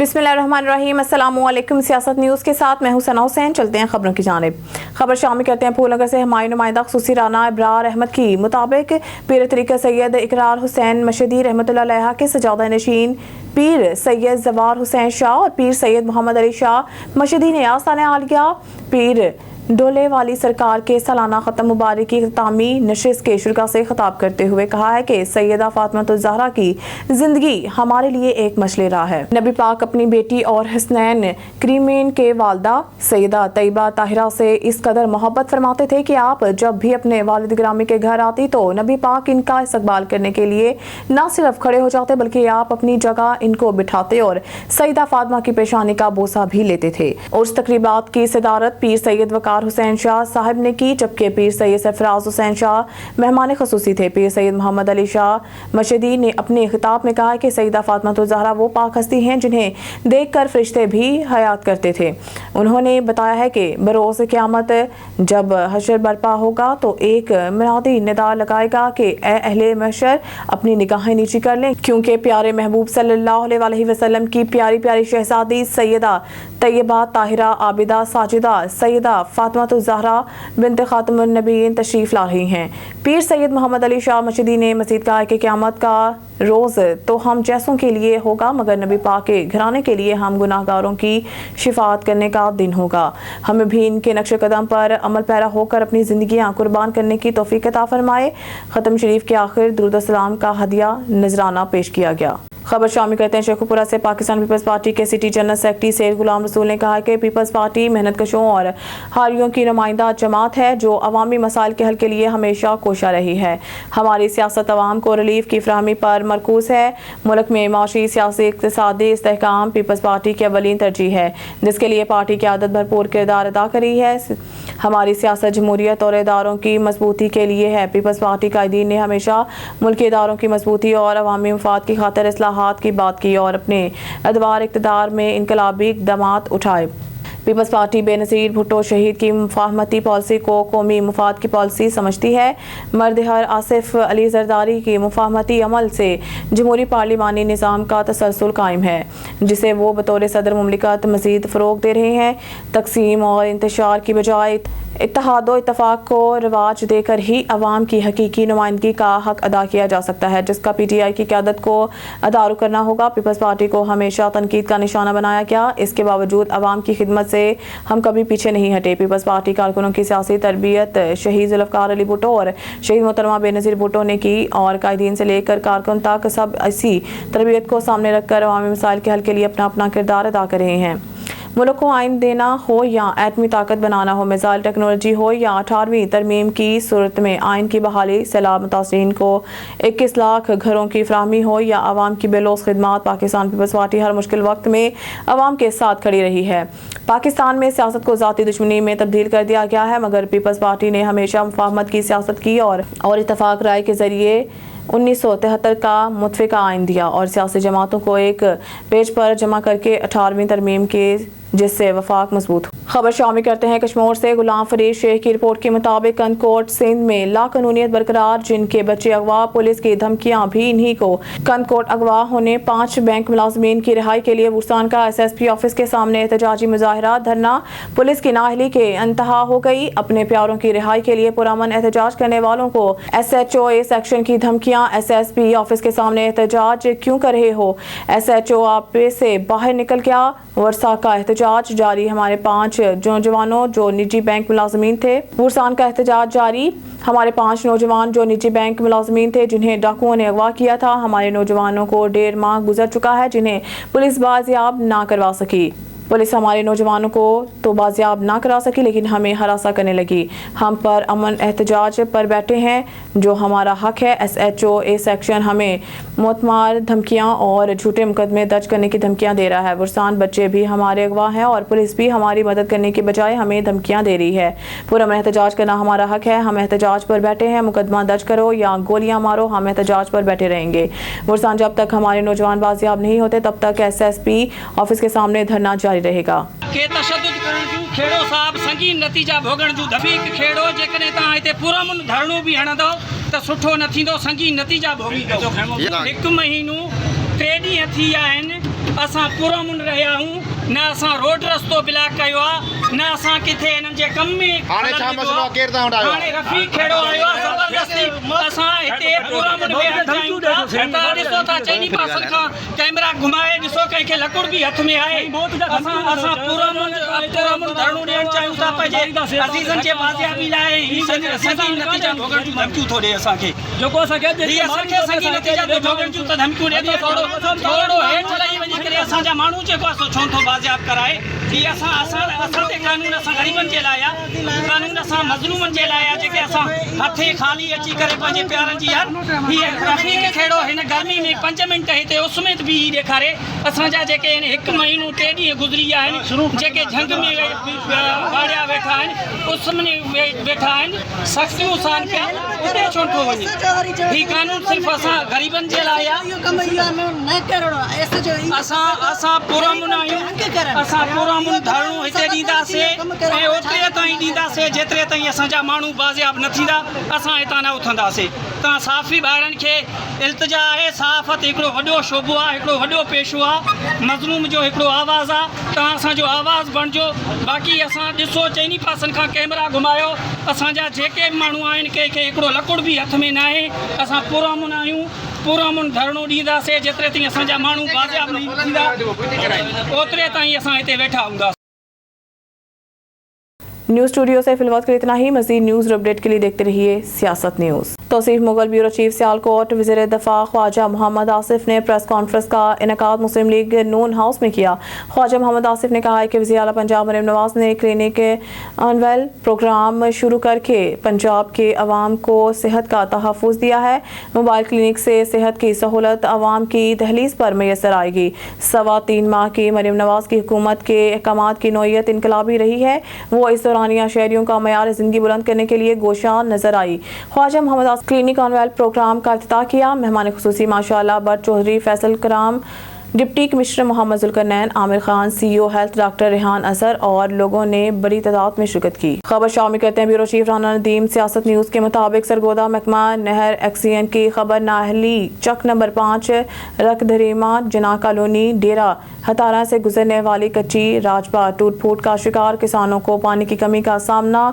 बिस्मिल्लाहिर्रहमानिर्रहीम। अस्सलामुअलैकुम। सियासत न्यूज़ के साथ मैं हूं सना हुसैन। चलते हैं खबरों की जानिब। खबर शामिल करते हैं फूलनगर से। हमारी नुमाइंदा खुसूसी राना इब्रार अहमद की मुताबिक पीर तरीक़ा सैयद इकरार हुसैन मशदी रहमतुल्लाह अलैह के सजादा नशीन पीर सैयद जवार हुसैन शाह और पीर सैयद मोहम्मद अली शाह मशदी ने आस्ताने आलिया पीर डोले वाली सरकार के सालाना ख़त्म मुबारक की इख्तितामी नशिस्त के शुरा से खिताब करते हुए कहा है कि सैयदा फातिमा ज़हरा की ज़िंदगी हमारे लिए एक मशले राह है। नबी पाक अपनी बेटी और हसनैन करीमैन के वालदा सैयदा तैयबा ताहिरा से इस कदर मोहब्बत फरमाते थे कि आप जब भी अपने वालिद गिरामी के घर आती तो नबी पाक इनका इस्तकबाल करने के लिए न सिर्फ खड़े हो जाते बल्कि आप अपनी जगह इनको बिठाते और सैयदा फातिमा की पेशानी का बोसा भी लेते थे। उस तकरीबात की सदारत पीर सैयद वकार हुसैन शाह साहब ने की, जबकि पीर सैयद सरफराज हुसैन शाह मेहमान खसूसी थे। पीर सैयद मोहम्मद अली शाह मशदी ने अपने खिताब में कहा कि सैयदा फातिमा ज़हरा वो पाक हस्ती हैं जिन्हें देखकर फरिश्ते भी हयात करते थे। उन्होंने बताया है कि बरोज़ क़यामत जब हशर बर्पा होगा तो एक मुनादी निदा लगाएगा कि ए अहले महशर अपनी निगाहें नीची कर लें, क्योंकि प्यारे महबूब सल्लल्लाहु अलैहि वसल्लम की प्यारी प्यारी शहजादी सैयदा तैयबा ताहिरा आबिदा साजिदा सैयदा फातिमा ज़हरा बिन्त खातमुन नबीयीन तशरीफ़ ला रही हैं। पीर सैयद मोहम्मद अली शाह मशदी ने मज़ीद कहा कि क़यामत का रोज़ तो हम जैसों के लिए होगा, मगर नबी पाक के घराने के लिए हम गुनाहगारों की शिफात करने का दिन होगा। हमें भी इनके नक्श कदम पर अमल पैरा होकर अपनी ज़िंदगियाँ कुर्बान करने की तौफीक अता फरमाए। ख़त्म शरीफ के आखिर दुरूद सलाम का हदिया नजराना पेश किया गया। खबर शामिल करते हैं शेखुपुरा से। पाकिस्तान पीपल्स पार्टी के city general secretary Syed Ghulam Rasool ने कहा कि पीपल्स पार्टी मेहनत कशों और हारियों की नुमाइंदा जमात है जो अवामी मसाइल के हल के लिए हमेशा कोशा रही है। हमारी सियासत अवाम को रिलीफ की फराहमी पर मरकूज है। मुल्क में माशी सियासी इक़्तिसादी इस्तेहकाम पीपल्स पार्टी की अवलीन तरजीह है, जिसके लिए पार्टी की आदत भरपूर किरदार अदा कर रही है। हमारी सियासत जमहूरियत और इदारों की मजबूती के लिए है। पीपल्स पार्टी कायदीन ने हमेशा मुल्की इदारों की मजबूती और अवामी मफाद की खातिर इस्लाहात की बात की और अपने अदवार इक़्तिदार में इनकलाबी इक़दामात उठाए। पीपल्स पार्टी बेनज़ीर भुट्टो शहीद की मुफाहमती पॉलिसी को कौमी मुफाद की पॉलिसी समझती है। मर्दहर आसिफ अली जरदारी की मुफाहमती अमल से जमहूरी पार्लिमानी निज़ाम का तसलसल कायम है, जिसे वो बतौर सदर मुमलिकत मज़ीद फ़रोग़ दे रहे हैं। तकसीम और इंतशार की बजाय इत्तेहाद व इत्तफ़ाक़ को रवाज देकर ही अवाम की हकीकी नुमाइंदगी का हक अदा किया जा सकता है, जिसका PTI की क़यादत को अदारू करना होगा। पीपल्स पार्टी को हमेशा तनकीद का निशाना बनाया गया, इसके बावजूद अवाम की खिदमत से हम कभी पीछे नहीं हटे। पीपल्स पार्टी कारकुनों की सियासी तरबियत शहीद ज़ुल्फ़िकार अली भुट्टो और शहीद मोहतरमा बेनज़ीर भुट्टो ने की और कायदीन से लेकर कारकुन तक सब इसी तरबियत को सामने रखकर अवामी मसाइल के हल के लिए अपना अपना किरदार अदा कर रहे हैं। मुल्क को आइन देना हो या एटमी ताकत बनाना हो, मिसाइल टेक्नोलॉजी हो या 18वीं तरमीम की सूरत में आइन की बहाली, सैलाब मुतासरीन को 21 लाख घरों की फराहमी हो या आवाम की बेलौस खिदमात, पाकिस्तान पीपल्स पार्टी हर मुश्किल वक्त में आवाम के साथ खड़ी रही है। पाकिस्तान में सियासत को ज़ाती दुश्मनी में तब्दील कर दिया गया है, मगर पीपल्स पार्टी ने हमेशा मुफाहमत की सियासत की और इत्तफाक राय के ज़रिए 1973 का मुतफ़िका आइन दिया और सियासी जमातों को एक पेज पर जमा करके 18वीं तरमीम के जिससे वफाक मजबूत हो। खबर शामिल करते हैं कश्मीर से। गुलाम फरीद शेख की रिपोर्ट के मुताबिक कंदकोट सिंध में लाकानूनियत बरकरार, जिनके बच्चे अगवा, पुलिस की धमकियां भी इन्हीं को। कंदकोट अगवा होने 5 बैंक मुलाजमीन की रिहाई के लिए बुरसान का SSP ऑफिस के सामने एहतजाजी मुजाहरा धरना। पुलिस की नाअहली के इंतहा हो गई। अपने प्यारों की रिहाई के लिए पुरअमन एहतजाज करने वालों को SHO सेक्शन की धमकियां। SSP ऑफिस के सामने एहतजाज क्यों कर रहे हो? SHO ऑफिस से बाहर निकल गया। वर्षा का एहतजाज जारी। हमारे 5 नौजवानों जो निजी बैंक मुलाजमीन थे। बुरसान का एहतजाज जारी। हमारे 5 नौजवान जो निजी बैंक मुलाजमीन थे जिन्हें डाकुओं ने अगवा किया था। हमारे नौजवानों को 1.5 माह गुजर चुका है जिन्हें पुलिस बाजियाब ना करवा सकी। पुलिस हमारे नौजवानों को तो बाजियाब ना करा सकी, लेकिन हमें हरासा करने लगी। हम पर अमन एहतजाज पर बैठे हैं, जो हमारा हक है। SHO सेक्शन हमें मुतमार धमकियां और झूठे मुकदमे दर्ज करने की धमकियां दे रहा है। बुरसान बच्चे भी हमारे अगवा हैं और पुलिस भी हमारी मदद करने के बजाय हमें धमकियां दे रही है। पुरअमन एहतजाज करना हमारा हक है। हम एहतजाज पर बैठे हैं। मुकदमा दर्ज करो या गोलियां मारो, हम एहतजाज पर बैठे रहेंगे। बुरसान जब तक हमारे नौजवान बाजियाब नहीं होते तब तक SSP ऑफिस के सामने धरना जारी रहेगा। के तशद्दुद करण जूं खेड़ो साहब संगीन नतीजा भोगण जूं धबीक खेड़ो जेकने ता इते पुरअमन धरणो भी हणंदो त सुठो न थींदो, संगीन नतीजा भोगींदो। 1 महीनो 3 ॾींहं थी आहिनि असां पुरमुन रहिया आहियूं, न असां रोड रस्तो ब्लॉक कयो आहे, न असां किथे हिननि जे कम में हाणे छा मसलो आहे? केरु तव्हां वटि आयो आहे? हाणे रफ़ी खेड़ो आयो आहे ज़बरदस्ती। असां हिते पुरमुन वेहण चाहियूं था त ॾिसो था चइनी पासनि खां कैमरा घुमाए ॾिसो कंहिंखे लकुड़ बि हथ में आहे। असां पुरमुन धरणो ॾियणु चाहियूं था पंहिंजे अज़ीज़नि जे बाज़ियाबी लाइ। ही संगीन नतीजा भोगण जूं धमकियूं थो ॾिए असांखे, जेको असांखे संगीन नतीजा भोगण जूं त धमकियूं ॾिए थोरो हेठि लही वञी करे असांजा माण्हू जेको आहे सो छो थो बाज़ियाब कराए। ही असां ते कानून असां ग़रीबनि जे लाइ आहे, कानून असां मज़लूमनि जे लाइ आहे जेके असां हथे ख़ाली अची करे पंहिंजे प्यारनि जी हीअ रफ़ीक खेड़ो हिन गर्मी में 5 मिंट हिते उस में बि ॾेखारे। असांजा जेके आहिनि 1 महीनो 3 ॾींहं गुज़री आहिनि, जेके झंग में वाड़िया वेठा आहिनि, उस में वेठा आहिनि, सख़्तियूं सान पिया, उते छो थो वञे? ही कानून सिर्फ़ु असां ग़रीबनि जे लाइ आहे। असां पुरमुन आहियूं, असां पुरमुन धरणो हिते ॾींदासीं ऐं ओतिरे ताईं ॾींदासीं जेतिरे ताईं असांजा माण्हू बाज़ियाब न थींदा असां हितां न उथंदासीं। तव्हां साफ़ी ॿारनि खे इल्तिजा आहे, सहाफ़त हिकिड़ो वॾो शोबो आहे, हिकिड़ो वॾो पेशो आहे, मज़लूम जो हिकिड़ो आवाज़ु आहे। तव्हां असांजो आवाज़ु बणिजो। बाक़ी असां ॾिसो चइनी पासनि खां कैमरा घुमायो, असांजा जेके बि माण्हू आहिनि कंहिंखे हिकिड़ो लकुड़ बि हथ में न आहे। असां पुरमुन आहियूं, पुरमुन धरणो ॾींदासीं जेतिरे ताईं असांजा माण्हू बाज़ियाब न थींदा ओतिरे ताईं असां हिते वेठा हूंदा। न्यूज़ स्टूडियो से फिलहाल के इतना ही। मज़ीद न्यूज़ अपडेट के लिए देखते रहिए Siyasat news. Tauseef Mughal bureau chief Sialkot वज़ीर दफ़ा ख्वाजा मोहम्मद आसिफ ने प्रेस कॉन्फ्रेंस का इनेकाद मुस्लिम लीग नून हाउस में किया। ख्वाजा मोहम्मद आसिफ ने कहा है कि वज़ीर आला पंजाब मरीम नवाज़ ने क्लिनिक अनवेल प्रोग्राम शुरू करके पंजाब के अवाम को सेहत का तहफ़्फ़ुज़ दिया है। मोबाइल क्लिनिक से सेहत की सहूलत अवाम की दहलीज पर मैसर आएगी। 3.25 माह की मरीम नवाज़ की हुकूमत के अहकामात की नौयत इनकलाबी रही है। वो इस दौरान शहरियों का मयार ज़िंदगी बुलंद करने के लिए गोशा नजर आई। ख्वाजा मोहम्मद क्लिनिक ऑनवेल प्रोग्राम का इफ्तिताह किया। मेहमान खुसूसी माशाअल्लाह but Chaudhry Faisal Karam, deputy commissioner Muhammad Zulqarnain, Amir Khan, CEO health doctor Rehan Azhar और लोगों ने बड़ी तादाद में शिरकत की। खबर शामिल करते हैं ब्यूरो चीफ राना नदीम। सियासत न्यूज़ के मुताबिक सरगोदा महकमा नहर एक्सीडेंट की खबर नाहली चक नंबर 5 रकधरीमा जना कॉलोनी डेरा हतारा से गुजरने वाली कच्ची राजबा टूट फूट का शिकार। किसानों को पानी की कमी का सामना।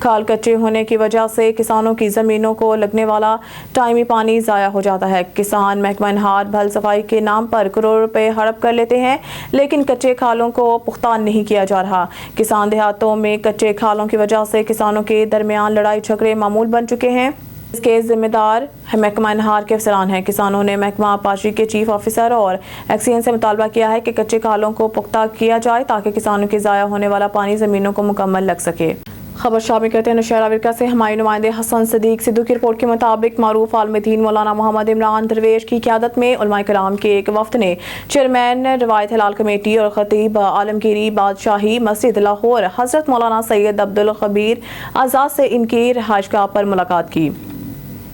खाल कच्चे होने की वजह से किसानों की ज़मीनों को लगने वाला टाइमी पानी ज़ाया हो जाता है। किसान महकमा नहार भल सफाई के नाम पर करोड़ रुपए हड़प कर लेते हैं, लेकिन कच्चे खालों को पुख्ता नहीं किया जा रहा। किसान देहातों में कच्चे खालों की वजह से किसानों के दरमियान लड़ाई झगड़े मामूल बन चुके हैं। इसके जिम्मेदार महकमा नहार के अफसरान हैं। किसानों ने महकमा आपाशी के चीफ ऑफिसर और एक्सीएन से मुतालबा किया है कि कच्चे खालों को पुख्ता किया जाए ताकि किसानों के ज़ाया होने वाला पानी ज़मीनों को मुकम्मल लग सके। खबर शामिल करते हैं नौशहरा विरका से। हमारे नुमाइंदे हसन सदीक सिद्धू की रिपोर्ट के मुताबिक मारूफ आलम दीन मौलाना मोहम्मद इमरान दरवेश की क़यादत में उलमाए कराम के एक वफ्द ने चेयरमैन रवायत हलाल कमेटी और खतीब आलमगीरी बादशाही मस्जिद लाहौर हज़रत मौलाना सैयद अब्दुल खबीर आज़ाद से इनकी रहायशगाह पर मुलाकात की।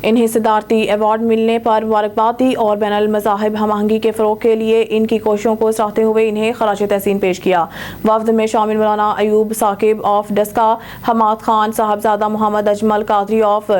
इन्हें सदारती अवार्ड मिलने पर मुबारकबाद दी और बैनुल मज़ाहिब हम आहंगी के फ़रोग़ के लिए इनकी कोशिशों को सराहते हुए इन्हें खराज तहसीन पेश किया। वफ्द में शामिल मौलाना अयूब साकिब ऑफ डस्का, हमाद खान, साहबजादा मोहम्मद अजमल कादरी ऑफ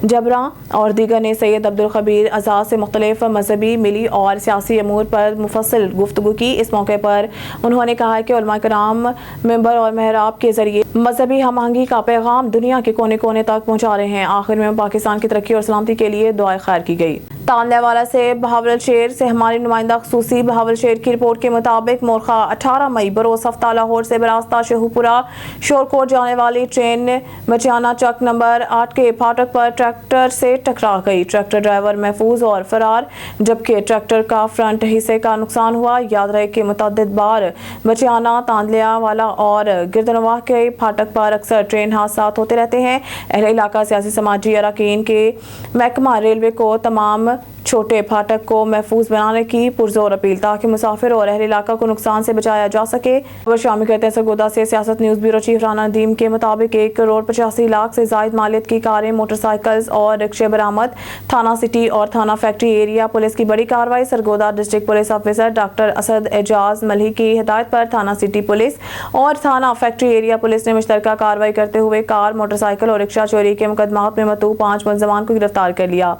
जबरा और दीगर ने सैयद अब्दुल खबीर आज़ाद से मुख्तलिफ मजहबी मिली और सियासी अमूर पर मुफस्सल गुफ्तगू की। इस मौके पर उन्होंने कहा कि उलमा कराम मेंबर और महराब के जरिए मजहबी हम आहंगी का पैगाम दुनिया के कोने कोने तक पहुँचा रहे हैं। आखिर में पाकिस्तान की तरक्की और सलामती के लिए दुआएं खैर की गई। तानलेवाला से बहावल शेर से हमारी नुमाइंदा खसूसी बहावल शेर की रिपोर्ट के मुताबिक मोरखा 18 मई बरोज हफ्ता लाहौर से बरास्ता शेहूपुरा शोरकोट जाने वाली ट्रेन मचियाना चक नंबर 8 के फाटक पर ट्रैक्टर से टकरा गई। ट्रैक्टर ड्राइवर महफूज और फरार, जबकि ट्रैक्टर का फ्रंट हिस्से का नुकसान हुआ। याद रहे कि मुतअद्दिद बार मचियाना, तानलेवाला और गिरदनवाह के फाटक पर अक्सर ट्रेन हादसा होते रहते हैं। अहले इलाका सियासी समाजी अरकान के महकमा रेलवे को तमाम छोटे फाटक को महफूज बनाने की पुरजोर अपील ताकि मुसाफिर और अहले इलाका को नुकसान से बचाया जा सके। खबर शामिल करते हैं सरगोदा से। सियासत news bureau chief Rana Nadeem के मुताबिक 1 करोड़ 85 लाख से जायद मालियत की कारें, मोटरसाइकिल्स और रिक्शे बरामद। थाना सिटी और थाना फैक्ट्री एरिया पुलिस की बड़ी कार्रवाई। Sargodha district police officer doctor Asad Ejaz Malhi की हिदायत पर थाना सिटी पुलिस और थाना फैक्ट्री एरिया पुलिस ने मुश्तरका कार्रवाई करते हुए कार, मोटरसाइकिल और रिक्शा चोरी के मुकदमात में मतू 5 मुलजमान को गिरफ्तार कर लिया।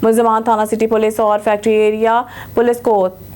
मुलजमान थाना सिटी पुलिस और फैक्ट्री एरिया पुलिस को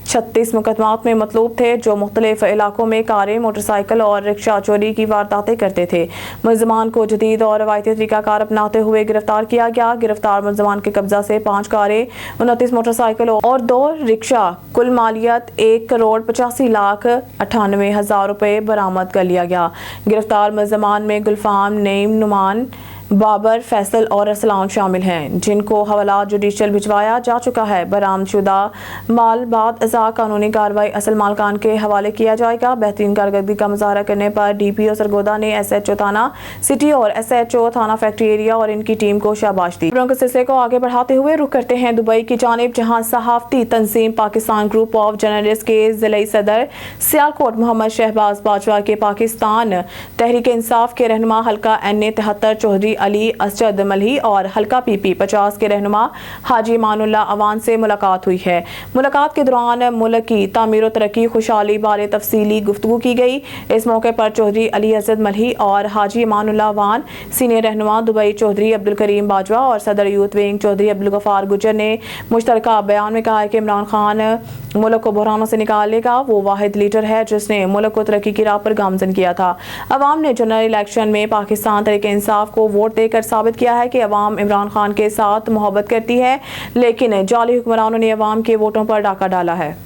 36 मुकदमात में मतलूब थे, जो मुख्तलिफ इलाकों में कारें, मोटरसाइकिल और रिक्शा चोरी की वारदातें करते थे। मुलजमान को जदीद और रवायती तरीकाकार अपनाते हुए गिरफ्तार किया गया। गिरफ्तार मुलजमान के कब्जा से 5 कारें, 29 मोटरसाइकिल और 2 रिक्शा, कुल मालियत 1,85,98,000 रुपए बरामद कर लिया गया। गिरफ्तार मुलजमान में गुलफाम, नईम, नुमान, बाबर, फैसल और अरसलान शामिल हैं, जिनको हवाला जुडिशल भिजवाया जा चुका है। बरामदशुदा माल बाद अज़ा कानूनी कार्रवाई असल मालकान के हवाले किया जाएगा। बेहतरीन कारकर्दगी का मुजाहरा करने पर DPO सरगोदा ने SHO थाना सिटी और SHO थाना फैक्ट्री एरिया और इनकी टीम को शाबाश दी। खबरों के सिलसिले को आगे बढ़ाते हुए रुख करते हैं दुबई की जानिब, जहां सहाफती तंजीम पाकिस्तान ग्रुप ऑफ जर्नलिस्ट के जिले सदर सियालकोट मोहम्मद शहबाज बाजवा के पाकिस्तान तहरीक इंसाफ के रहनुमा हल्का NA 73 चौधरी अली असजद मलही और हल्का PP 50 के रहनुमा हाजी मानुल्लाह अवान से मुलाकात हुई है। मुलाकात के दौरान मुल्क की तामीर और तरक्की खुशहाली बारे तफसीली गुफ्तगू की गई। इस मौके पर चौधरी अली असजद मलही और हाजी मानुल्लाह अवान, सीनियर रहनुमा दुबई चौधरी अब्दुल करीम बाजवा और सदर यूथ विंग चौधरी अब्दुल गफार गुजर ने मुश्तरका बयान में कहा है कि इमरान खान मुल्क को बहरानों से निकालेगा। वो वाहिद लीडर है जिसने मुल्क को तरक्की की राह पर गामजन किया था। अवाम ने जनरल इलेक्शन में पाकिस्तान तहरीक इंसाफ को वोट देकर साबित किया है कि अवाम इमरान खान के साथ मोहब्बत करती है, लेकिन जाली हुक्मरानों ने अवाम के वोटों पर डाका डाला है।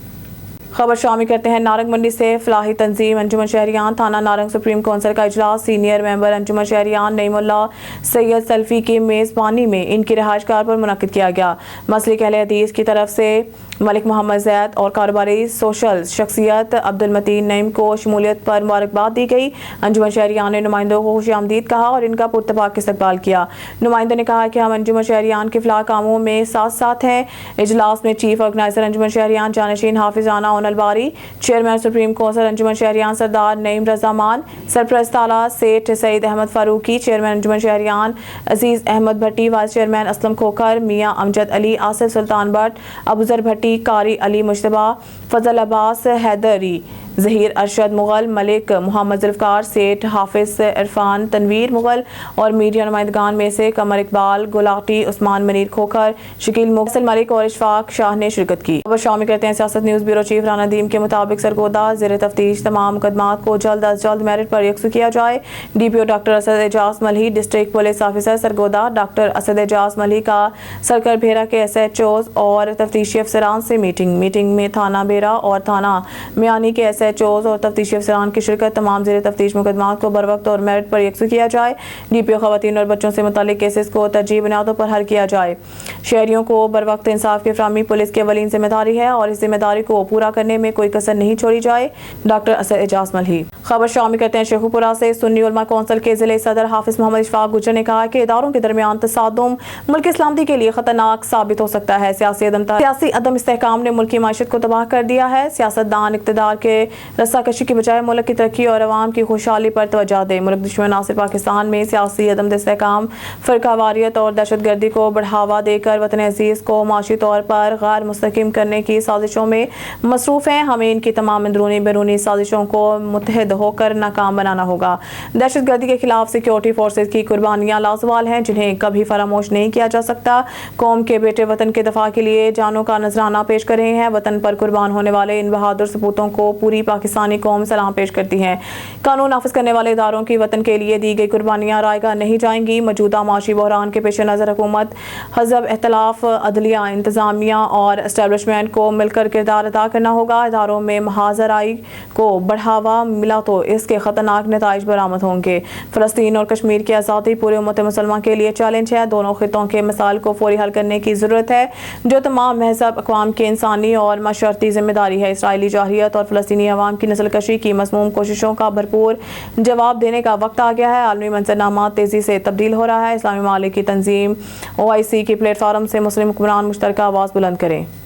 खबर शामिल करते हैं नारंग मंडी से। फलाही तंजीम अंजुमन शहरियान थाना नारंग सुप्रीम काउंसिल का इजलास सीनियर मेंबर अंजुमन शहरियान नईमुल्लाह सैयद सल्फी की मेज़बानी में इनकी रिहाइशगाह पर मुनक्किद किया गया। मसलिक अहले हदीस की तरफ से मलिक मोहम्मद जैद और कारोबारी सोशल शख्सियत अब्दुल मतीन नईम को शमूलियत पर मुबारकबाद दी गई। अंजुमन शहरियान ने नुमाइंदों को खुशामदीद कहा और इनका पुरतपाक इस्तकबाल किया। नुमाइंदों ने कहा कि हम अंजुमन शहरियान के फलाह कामों में साथ साथ हैं। इजलास में चीफ ऑर्गेनाइजर अंजुमन शहरियान जानशीन हाफिजाना ओनलबारी, चेयरमैन सुप्रीम काउंसिल अंजुमन शहरियान सरदार नईम रजामान, सरप्रस्त आला सेठ सईद अहमद फारूकी, चेयरमैन अंजुमन शहरियान अजीज अहमद भट्टी, वाइस चेयरमैन असलम खोखर, मियाँ अमजद अली, आसिफ सुल्तान भट्ट, अबूजर भट्टी, कारी अली मुश्तबा, फजल अब्बास हैदरी, जहीर अरशद मुगल, मलिक मोहम्मद जुल्फकार, सेठ हाफिज इरफान तनवीर मुगल और मीडिया नुमाइंदगान में से कमर इकबाल, गुलाटी, उस्मान मनीर खोखर, शकील मुगसल मलिक और इशफाक शाह ने शिरकत की। खबर शामिल करते हैं सियासत news bureau chief Rana Nadeem के मुताबिक सरगोदा ज़ेर तफ्तीश तमाम मुकदमात को जल्द अज जल्द मेरिट पर यकसू किया जाए। DPO doctor Asad Ejaz Malhi, district police officer Sargodha doctor Asad Ejaz Malhi का सर्कल भेरा के SHOs और तफ्तीशी अफसरान से मीटिंग में थाना बेरा और थाना मियानी के SHOs और तफ्तीशी अफसरान की शिरकत। तमाम ज़ेर तफ्तीश मुकदमात को बर वक्त और मेरिट पर यकसू किया जाए। DPO खवातीन और बच्चों से मुतालिक केसेस को तरजीह बुनियादों पर हल किया जाए। शहरियों को बर वक्त इंसाफ की फराहमी पुलिस की अवलीन जिम्मेदारी है और इस जिम्मेदारी को पूरा करने में कोई कसर नहीं छोड़ी जाए। डॉक्टर असद एजाज मलही। खबर शामिल करते हैं शेखुपुरा से। सुन्नी उलमा कौंसिल के जिले सदर हाफिज मोहम्मद इशफाक गुजर ने कहा कि इदारों के दरमियान तसादुम मुल्क इस्लामती के लिए खतरनाक साबित हो सकता है। सियासी अदम इस्तेहकाम ने मुल्क की माशत को तबाह कर दिया है। सियासतदान इक़्तिदार के रस्साकशी की बजाय मुल्क की तरक्की और अवाम की खुशहाली पर तवज्जो दे। मुल्क दुश्मन नासिर पाकिस्तान में सियासी अदम इस्तेहकाम, फ़िरकावारियत और दहशतगर्दी को बढ़ावा देकर वतन अजीज़ को माशी तौर पर गैर मुस्तहकम करने की साजिशों में मसरूफ़ हैं। हमें इनकी तमाम अंदरूनी बैरूनी साजिशों को मुत्तहिद होकर नाकाम बनाना होगा। दहशतगर्दी के खिलाफ सिक्योरिटी फोर्सेज की कुर्बानियाँ लाजवाल हैं, जिन्हें कभी फरामोश नहीं किया जा सकता। कौम के बेटे वतन के दफा के लिए जानों का नजराना पेश कर रहे हैं। वतन पर कुर्बान होने वाले इन बहादुर सपूतों को पूरी पाकिस्तानी कौम सलाम पेश करती है। कानून नाफिज करने वाले इदारों की वतन के लिए दी गई कुर्बानियाँ रायगा नहीं जाएंगी। मौजूदा माशी बहरान के पेश नज़र हुकूमत, हज़ब, इख्तिलाफ, अदलिया, इंतजामिया और एस्टेब्लिशमेंट को मिलकर किरदार अदा करना होगा। इदारों में महाजराई को बढ़ावा मिला तो इसके खतरनाक नताइज बरामद होंगे। फ़लस्तीन और कश्मीर की आज़ादी पूरे उम्मत मुसलमान के लिए चैलेंज है। दोनों खित्तों के मसाइल को फौरी हल करने की ज़रूरत है, जो तमाम महज़ब अक़वाम की इंसानी और मशरती जिम्मेदारी है। इसराइली जाहिलियत और फ़लस्तीनी अवाम की नस्लकशी की मज़मूम कोशिशों का भरपूर जवाब देने का वक्त आ गया है। आलमी मंजरनामा तेज़ी से तब्दील हो रहा है। इस्लामी ममालिक की तंजीम OIC की प्लेटफार्म से मुस्लिम हुक्मरान मुश्तरका आवाज़ बुलंद करें।